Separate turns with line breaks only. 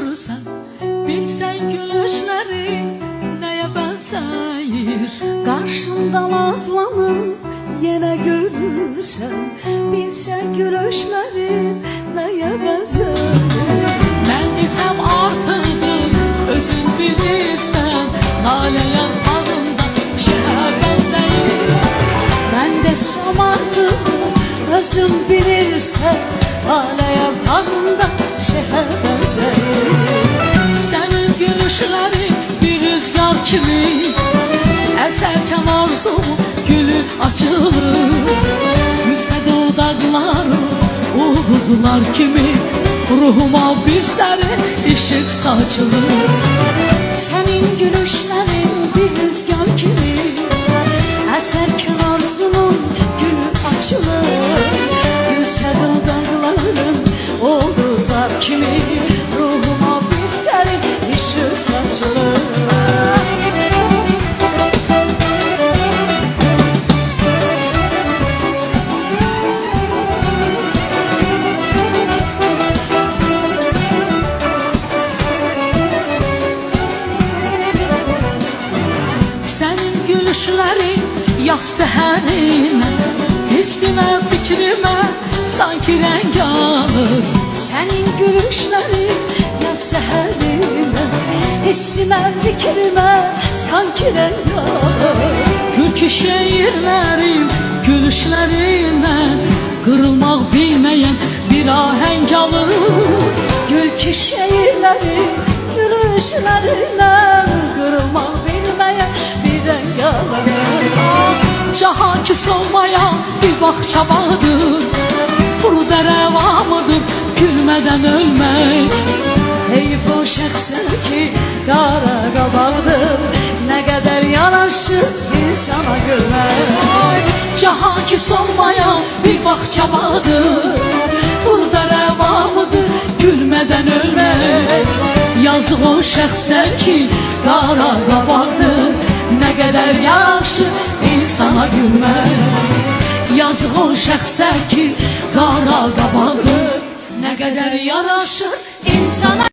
görürsen, bilsen gülüşlerin neye benzeyir.
Karşımda nazlanıp yine görürsen, bilsen gülüşlerin neye benzeyir.
Ben desem artırdım, özün bilirsen, lale yanağında şeher benzeyir.
Ben desem artık özüm bilirsen, lale yanağında şeher benzeyir.
Senin gülüşlerin bir rüzgar kimi, eserken arzumu gülü açılır. Gülse dudakları uğuzlar kimi, ruhuma bir seri ışık saçılır.
Senin gülüşlerin bir rüzgar gibi, eserken arzunun gülü açılır. Gülse dudakların uğuzlar kimi, ruhuma bir seri ışık saçılır.
Gülüşlerin yaz seherine, hissime fikrime sanki renk alır.
Senin gülüşlerin yaz seherine, hissime fikrime sanki renk alır.
Çünkü şehirlerim gülüşlerine, kırılmak bilmeyen bir ahenk alır.
Gül ki şehirleri gülüşlerine, kırılmak bilmeyen bir renk alır.
Cahan ki solmaya bir bahçe vardır, kuru dere var mıdır gülmeden ölmek.
Heyif o şəxsən ki qara qabaqdır, ne kadar yanaşır insana gülmək.
Cahan ki solmaya bir bahçe vardır, kuru dere var mıdır gülmeden ölmek. Yazık o şəxsən ki qara qabaqdır, ne kadar yanaşır insana gülmək. Yazık o şəxsə ki qara qabaqdır, ne kadar yanaşır insana